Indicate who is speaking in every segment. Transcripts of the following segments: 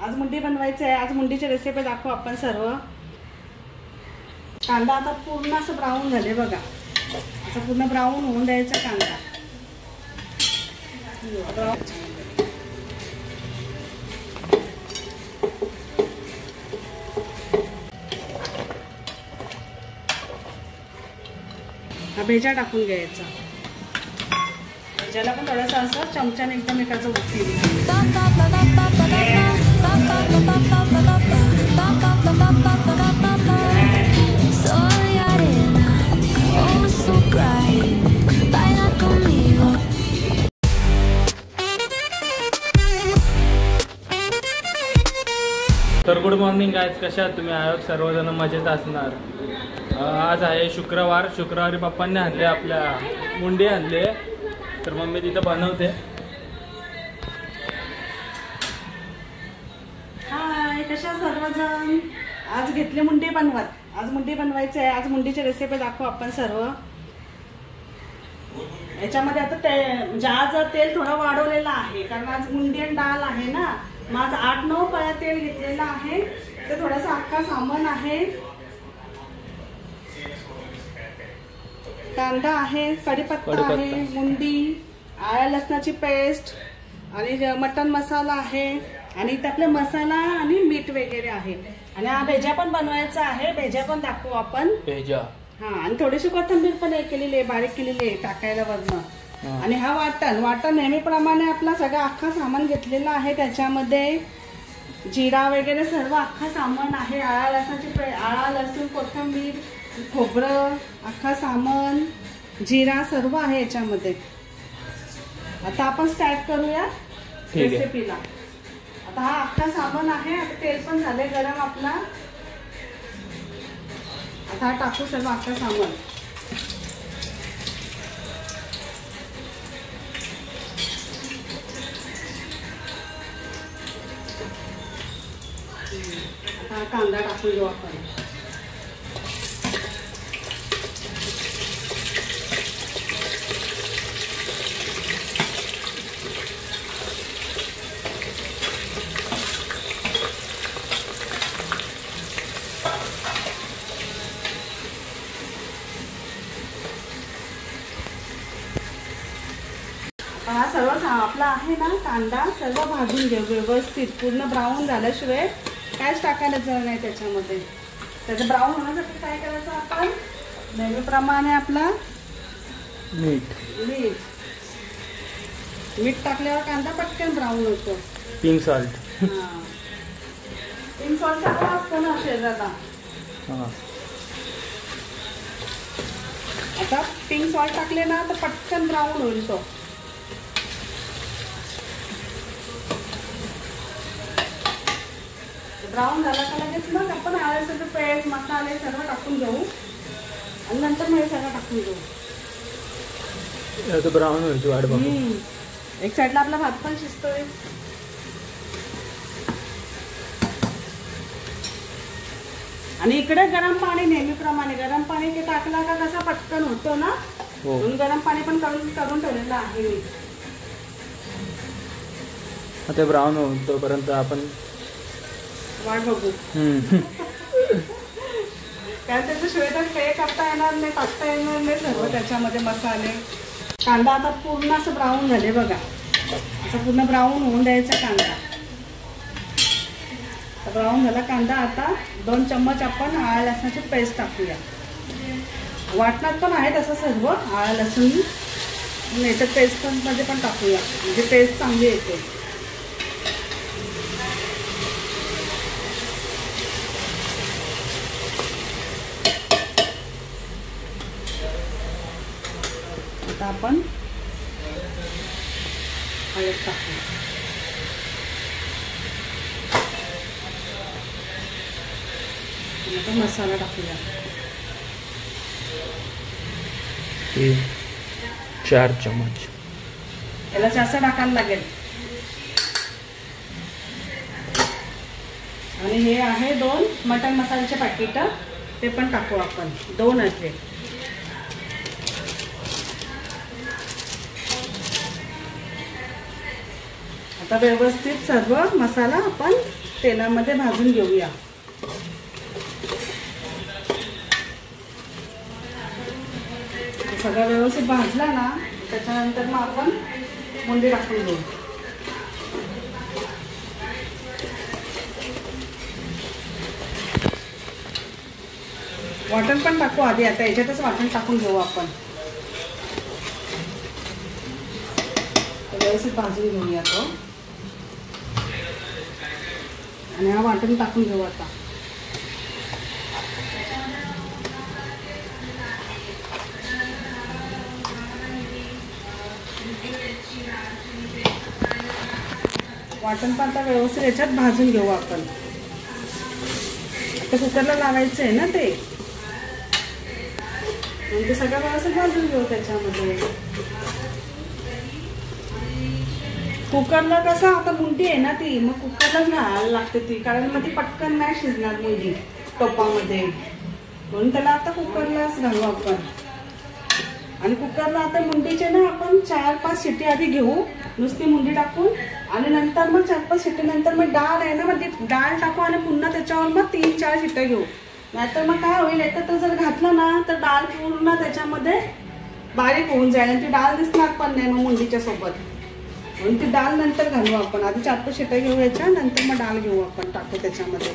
Speaker 1: आज मुंडी बनवायची आहे। आज मुंडीची रेसिपी दाखवू आपण सर्व। कांदा आता पूर्ण असं ब्राऊन झाले बघा, असं पूर्ण ब्राऊन होऊन द्यायचा कांदा। हा भेजा टाकून घ्यायचा। भेजाला पण थोडासा असं चमच्याने एकदम एकाचं उठली।
Speaker 2: तर गुड मॉर्निंग गाइस, कशा आहात तुम्ही? आयोग सर्वजण मजेत असणार। आज आहे शुक्रवार। शुक्रवारी पप्पांनी आणले आपल्या मुंडी आणले, तर मम्मी तिथं बनवते।
Speaker 1: हाय, कशा सर्वजण? आज घेतली मुंडी बनवत। आज मुंडी बनवायची आहे। आज मुंडीची रेसिपी दाखवू आपण सर्व। याच्यामध्ये आता आज तेल थोडं वाढवलेलं आहे, कारण आज मुंडी आणि डाळ आहे ना। माझं 8-9 पळ्या तेल घेतलेलं आहे। ते थोडंसं अख्खा सामान आहे। कांदा आहे, कढीपत्ता आहे, मुंडी, आल्या लसणाची पेस्ट आणि मटन मसाला आहे, आणि इथे आपले मसाला आणि मीठ वगैरे आहे। आणि हा भेजा पण बनवायचा आहे। भेजा पण दाखवू आपण।
Speaker 2: भेजा
Speaker 1: आणि थोडीशी कोथिंबीर पण केलेली आहे, बारीक केलेली आहे टाकायला वरनं। आणि हा वाटण नेहमीप्रमाणे आपला सगळं अख्खा सामान घेतलेला आहे। त्याच्यामध्ये जिरा वगैरे सर्व अख्खा सामान आहे। आळा लसूण कोथिंबीर खोबरं अख्खा सामान जिरा सर्व आहे याच्यामध्ये। आता आपण स्टार्ट करूया रेसिपीला। आता हा अख्खा सामान आहे। आता तेल पण झाले गरम आपला। आता हा टाकू सर्व अख्खा सामान। आता कांदा टाकून घेऊ आपण। हा सर्व आपला आहे ना कांदा सर्व भाजून घेऊ व्यवस्थित। पूर्ण ब्राऊन झाल्याशिवाय काहीच टाकायला जर नाही त्याच्यामध्ये। त्याचं ब्राऊन होण्यासाठी काय करायचं आपण? नेहमीप्रमाणे आपला मीठ टाकल्यावर कांदा पटकन ब्राऊन होतो।
Speaker 2: पिंक सॉल्ट
Speaker 1: सगळं असतं ना शरीराला। आता पिंक सॉल्ट टाकले ना तर पटकन ब्राऊन होईल तो। ब्राऊन झाला का लगेच मग आपण आल्याचं पेस्ट मसाले सर्व टाकून घेऊ, आणि नंतर मग हे सगळं टाकून घेऊ।
Speaker 2: ब्राऊन व्हायची वाट बघू।
Speaker 1: एक साईडला आपला भात पण शिजतोय। आणि इकडे गरम पाणी नेहमीप्रमाणे गरम पाणी ते टाकला का कसा पटकन होतो ना, म्हणून गरम पाणी पण करून ठेवलेलं आहे मी।
Speaker 2: आता ब्राऊन होईल तोपर्यंत आपण
Speaker 1: वाट बघू। कारण त्याच्याशिवाय तर ते करता येणार नाही, टाकता येणार नाही सर्व त्याच्यामध्ये मसाले। कांदा आता पूर्ण असं ब्राऊन झाले बघा, असं पूर्ण ब्राऊन होऊन द्यायचा कांदा। ब्राऊन झाला कांदा। आता 2 चम्मच आपण आलं लसणाची पेस्ट टाकूया। वाटणात पण आहे तसं सर्व आलं लसूण, नाही तर पेस्ट पण मध्ये पण टाकूया, म्हणजे टेस्ट चांगली येते। आता आपण हळद टाकू। आता मसाला टाकूया।
Speaker 2: 4 चम्मच।
Speaker 1: याला जास्त टाकायला लागेल। आणि हे आहे 2 मटन मसाल्याचे पॅकेट, ते पण टाकू आपण। 2 आहेत। आता व्यवस्थित सर्व मसाला आपण तेलामध्ये भाजून घेऊया. सगळं व्यवस्थित भाजला ना त्याच्यानंतर मग आपण मुंडी टाकून घेऊ. वाटण पण टाकू आधी. आता याच्यातच वाटण टाकून घेऊ आपण. व्यवस्थित भाजून घेऊया तो आणि हा वाटण टाकून घेऊ. आता वाटण पण आता व्यवस्थित याच्यात भाजून घेऊ आपण. आता कुकरला लावायचं आहे ना ते, म्हणजे सगळं व्यवस्थित भाजून घेऊ त्याच्यामध्ये. कुकरला कसं आता मुंडी आहे ना ती, मग कुकरलाच घालायला लागते ती, कारण मग ती पटकन नाही शिजणार मुंडी टोपामध्ये, म्हणून त्याला आता कुकरलाच घालू आपण. आणि कुकरला आता मुंडीचे ना आपण 4-5 शिट्टी आधी घेऊ नुसती मुंडी टाकून, आणि नंतर मग 4-5 शिट्टी नंतर मग डाळ आहे ना मग ती डाळ टाकू आणि पुन्हा त्याच्यावर मग 3-4 शिट्ट्या घेऊ. नाहीतर मग काय होईल, एकत्र जर घातलं ना तर डाळ पूर्ण त्याच्यामध्ये बारीक होऊन जाईल आणि ती डाळ दिसणार पण नाही मग मुंडीच्या सोबत, म्हणून ती डाळ नंतर घालू आपण. आधी 4-5 शिट्ट्या घेऊ याच्या, नंतर मग डाळ घेऊ आपण टाकू त्याच्यामध्ये.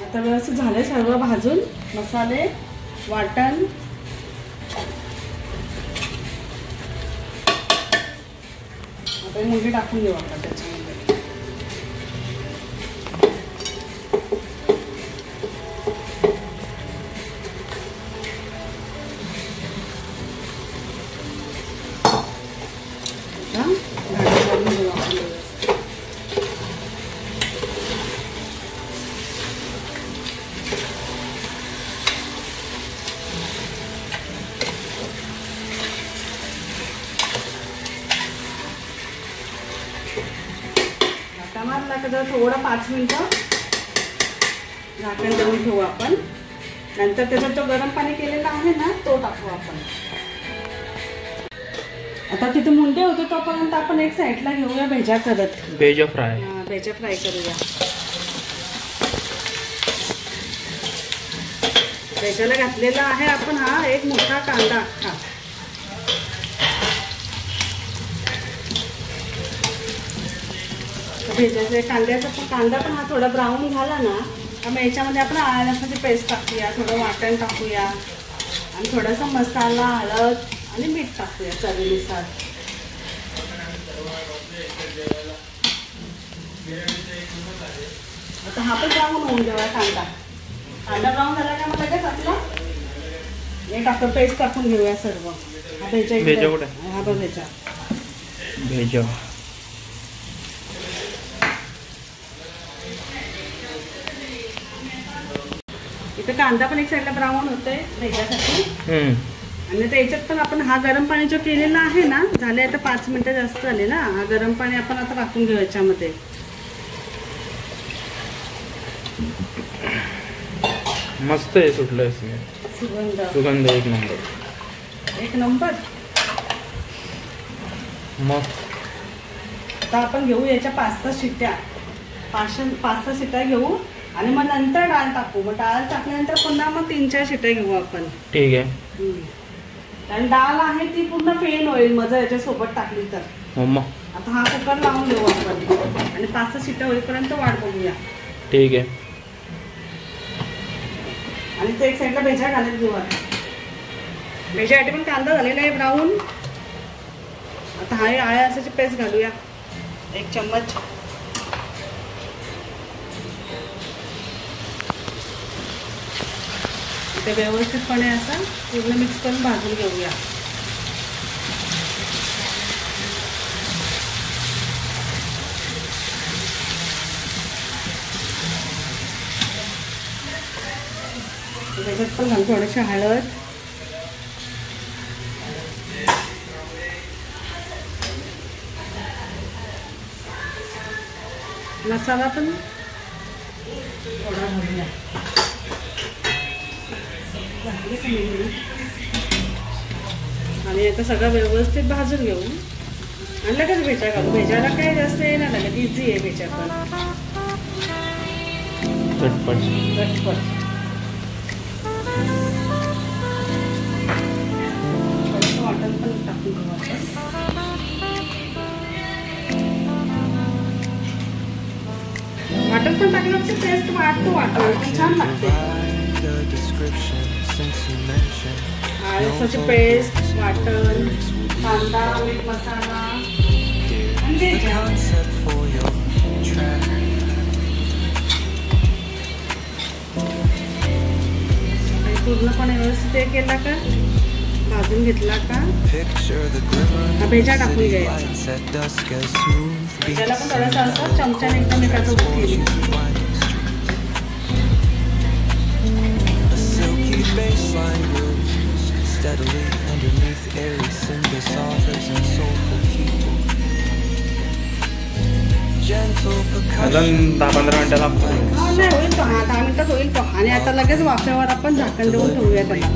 Speaker 1: आता व्यवस्थित झाले सर्व भाजून मसाले, वाटण. आता मुंडी टाकून घेऊ आपण त्याच्यामध्ये. मारला का जर थोडं 5 मिनिटं झाकण देऊन ठेवू आपण. नंतर त्याच्यात जो गरम पाणी केलेला आहे ना तो टाकू आपण. आता तिथे मुंडे होते तोपर्यंत आपण एक साईडला घेऊया भेजा करत.
Speaker 2: भेजा फ्राय.
Speaker 1: भेजा फ्राय करूया. भेजाला घातलेला आहे आपण हा एक मोठा कांदा अख्खा. भेजाचे कांद्याचा कांदा पण हा थोडा ब्राऊन झाला ना मग याच्यामध्ये आपण आलं लसणाची पेस्ट टाकूया, थोडं वाटण टाकूया आणि थोडासा मसाला, हळद आणि मीठ टाकूया चवीनुसार. आता हा पण ब्राऊन होऊन देऊया कांदा. कांदा ब्राऊन झाला का मग लगेच आपला हे टाकून पेस्ट टाकून घेऊया सर्व. हा भेजा हा बघ भेजा
Speaker 2: भेजा.
Speaker 1: इथे कांदा पण एक साईडला ब्राऊन होतोय भेजासाठी. आणि आता याच्यात पण आपण हा गरम पाणी जो केलेला आहे ना, झाले आता 5 मिनिटं जास्त झाले ना, हा गरम पाणी आपण आता टाकून घेऊ याच्यामध्ये.
Speaker 2: मस्त आहे सुटलं
Speaker 1: सुगंध.
Speaker 2: सुगंध एक नंबर.
Speaker 1: एक नंबर.
Speaker 2: मग
Speaker 1: आता आपण घेऊ याच्या 5-6 शिट्ट्या. 5-6 शिट्ट्या घेऊ आणि मग नंतर डाळ टाकू. मग डाळ टाकल्यानंतर पुन्हा मग 3-4 शिट्ट्या घेऊ आपण.
Speaker 2: ठीक आहे.
Speaker 1: कारण डाळ आहे ती पूर्ण फेन होईल मग जर याच्यासोबत टाकली तर. आता हा कुकर लावून घेऊ आपण आणि 5-6 शिट्ट्या होईपर्यंत वाट बघूया.
Speaker 2: ठीक आहे.
Speaker 1: आणि ते एक साईडला भेजा घालत घेऊ. आता भेजासाठी पण कांदा झालेला आहे ब्राऊन. आता हा आळ्या असाची पेस्ट घालूया 1 चम्मच. ते व्यवस्थितपणे असं पूर्ण मिक्स करून भाजून घेऊया. त्याच्यात पण घालू थोडीशी हळद, मसाला पण थोडा घालूया. आणि आता सगळं व्यवस्थित भाजून घेऊ. आणि लगेच भेजा घालू. भेजायला काय जास्त आहे ना लगेच इझी आहे भेजा पण
Speaker 2: झटपट.
Speaker 1: वाटण पण टाकून घेऊ आपण. वाटण पण टाकल्याची टेस्ट वाटतो. वाटण छान लागते. लसूणची पेस्ट, वाटण, कांदा, मीठ, मसाला आणि भेजा. पूर्णपणे व्यवस्थित हे केला का भाजून घेतला का भेजा टाकून घ्यायचा. भेजाला पण थोडासा असं चमच्याने एकदम एकाचं उठली.
Speaker 2: अजून 10-15 मिनिटं लागतो.
Speaker 1: नाही होईल तो. 10 मिनिटात होईल तो. आणि आता लगेच वाफेवर आपण झाकण देऊन ठेवूया त्याला.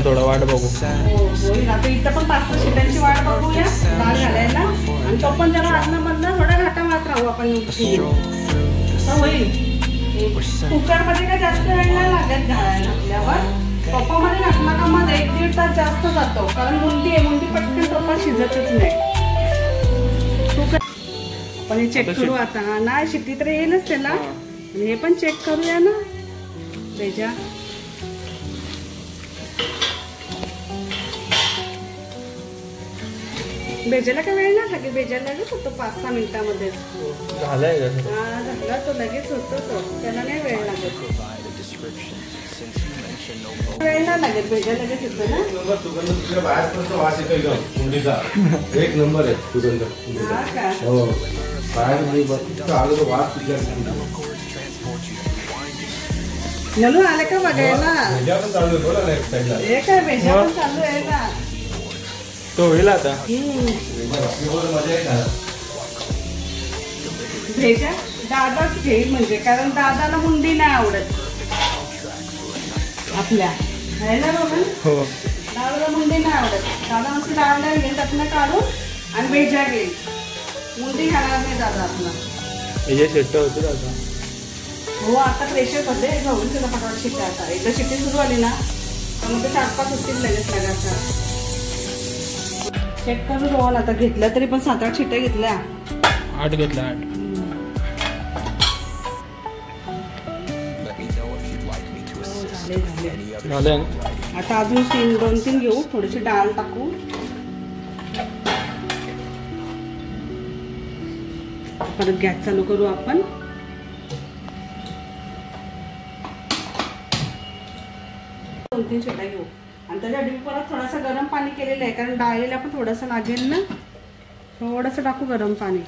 Speaker 2: थोडं वाट बघू.
Speaker 1: होईल. आता इथं पण 5-6 शिट्यांची वाट बघूया डाळ घालायला. आणि तो पण जरा आतनं थोडा घाटा मारत राहू आपण. होईल. कुकरमध्ये काय जास्त वेळ नाही लागत घालायला. आपल्यावर टोपामध्ये घातला का मग 1-1.5 तास जास्त जातो. कारण मुंडी आहे. मुंडी पटकन टोपा शिजतच नाही. आपण हे चेक करू आता. हा नाही शिट्टी तर येईलच त्याला. आणि हे पण चेक करूया ना भेजा. भेजायला काय वेळ नाही लागेल. भेजायला लगेच होतो 5-6 मिनिटामध्ये.
Speaker 2: झालंय
Speaker 1: हा झाला तो लगेच होतो तो. त्याला नाही वेळ लागत. वेळ नाही लागेल. भेजा लगेच होतो ना.
Speaker 3: एक नंबर आहे सुगंध.
Speaker 1: हा का म्हणून आले का बघायला. हे काय भेजा पण चालू आहे ना.
Speaker 2: तो होईल आता.
Speaker 1: भेजा दादाच घेईल म्हणजे. कारण दादाला मुंडी नाही आवडत आपल्या. आहे ना बघून.
Speaker 2: हो.
Speaker 1: दादाला मुंडी नाही आवडत. दादा मस्त डाळला घेईल त्यातनं काढून आणि भेजा घेईल. मुंडी खाणार नाही दादा आपला.
Speaker 2: हे सेट होते आता.
Speaker 1: हो आता प्रेशर मध्ये घेऊन तुला पटापट शिट्ट्या. आता एकदा शिट्टी सुरू आली ना तर मग ते 4-5 होतील लगेच लगायचा. चेक करू रोहन. आता घेतल्या तरी पण 7-8 शिट्ट्या घेतल्या.
Speaker 2: 8 घेतल्या. 8 झाले.
Speaker 1: आता अजून 2-3 घेऊ. थोडीशी डाळ टाकू. परत गॅस चालू करू आपण. दोन 2-3 शिट्ट्या घेऊ. आणि त्याच्यासाठी परत थोडासा गरम पाणी केलेलं आहे. कारण डाळीला पण थोडंसं लागेल ना. थोडंसं टाकू गरम पाणी.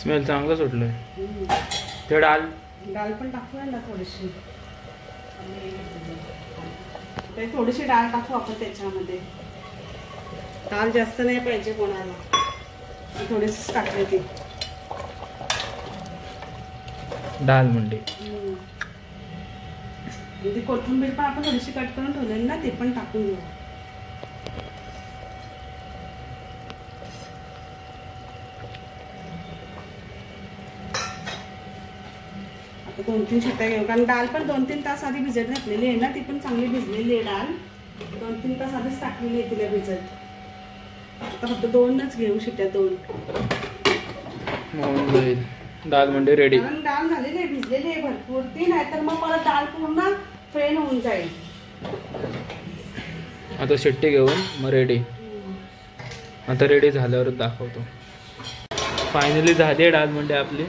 Speaker 2: स्मेल चांगला सुटलोय. ते डाळ
Speaker 1: पण टाकूया ना थोडीशी. थोडीशी डाळ टाकू आपण त्याच्यामध्ये. डाळ जास्त नाही पाहिजे कोणाला. थोडीशी टाकली ती
Speaker 2: डाळ मुंडी.
Speaker 1: ती कोथिंबीर पण आपण थोडीशी कट करून ठेवलेली ना. ती पण टाकून घेऊ. आता 2-3 शिट्ट्या घेऊ. कारण डाळ पण 2-3 तास आधी भिजत घातलेली आहे ना. ती पण चांगली भिजलेली आहे डाळ. 2-3 तास आधीच टाकलेली आहे तिला भिजत. आता फक्त 2च घेऊ शिट्ट्या. 2
Speaker 2: होऊन जाईल. डाळ मुंडी रेडी.
Speaker 1: कारण डाळ झालेली आहे. भिजलेली आहे भरपूर ती. नाहीतर मग परत डाळ पूर्ण फ्रेन होऊन जाईल.
Speaker 2: आता शिट्टी घेऊन मग रेडी. आता रेडी झाल्यावरच दाखवतो. फायनली झाली आहे डाळ मुंडी आपली.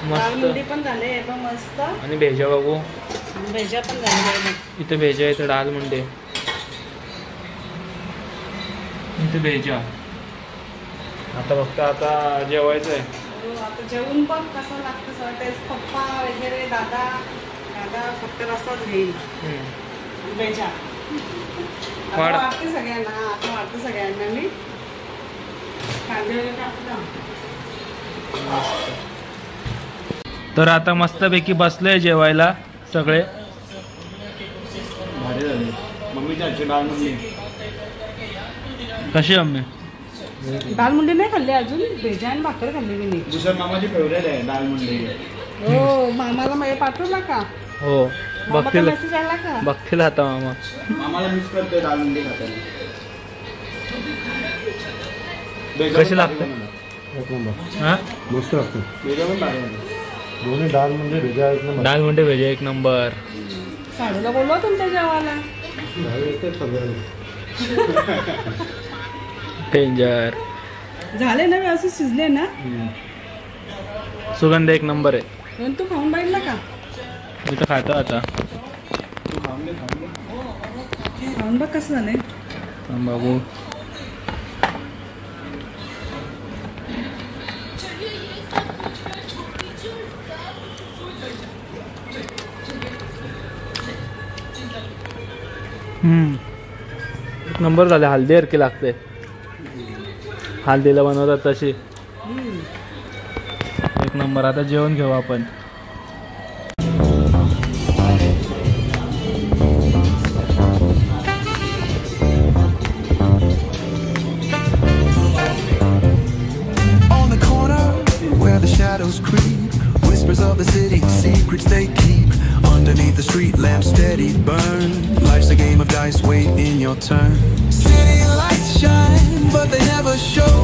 Speaker 1: मस्त पण झाले आहे मस्त.
Speaker 2: आणि भेजा बघू.
Speaker 1: भेजा पण झाले.
Speaker 2: इथे भेजा. इथे डाळ मुंडी. इथे भेजा. आता फक्त आता जेवायचं आहे.
Speaker 1: आता जेवून बघ कसं लागतं सगळं टेस्ट. पप्पा वगैरे दादा फक्त रस्साच घेईल. भेजा वाटते सगळ्यांना. आता वाटतं सगळ्यांना मी कांदे वगैरे टाकतो.
Speaker 2: तर आता मस्तपैकी बसलोय जेवायला सगळे.
Speaker 4: भारी झाली मम्मीच्या हातची डाळ मुंडी.
Speaker 2: कशी मम्मी?
Speaker 1: दाल मुंडी नाही खाल्ली अजून, भेजा आणि भाकर खाल्ली मी.
Speaker 4: दुसऱ्या मामाची फेवरेट आहे डाळ मुंडी.
Speaker 1: हो मामाला मला पाठवला का?
Speaker 2: हो बघतील,
Speaker 1: मेसेज आला का?
Speaker 2: बघतील आता मामा.
Speaker 4: मामाला मिस करतोय डाळ मुंडी खाताना.
Speaker 2: कशी लागते?
Speaker 3: एक नंबर.
Speaker 2: हा
Speaker 3: मस्त लागतं.
Speaker 4: वेगळं पण भारी झालं.
Speaker 3: दोन्ही डाळ म्हणजे भेजा एक नंबर.
Speaker 2: दाल मुंडे भेजा एक नंबर.
Speaker 1: साडूला बोलवा तुमच्या जेवायला.
Speaker 2: डेंजर.
Speaker 1: झाले ना व्यवस्थित शिजले ना?
Speaker 2: सुगंध एक नंबर आहे.
Speaker 1: पण तू खाऊन बघितला का?
Speaker 2: मी तर खातो आता.
Speaker 4: तू खाऊन घे
Speaker 1: खाऊन बघ कसं झालंय.
Speaker 2: बाबू एक नंबर झाले. हल्दी हरकी लागते, हल्दीला बनवतात तशी. एक नंबर. आता जेवण घेऊ आपण.
Speaker 5: On the corner where the shadows creep, whispers of the city, secrets they keep. Underneath the street lamp steady burn. Life's a game of dice, wait in your turn. City lights shine, but they never show.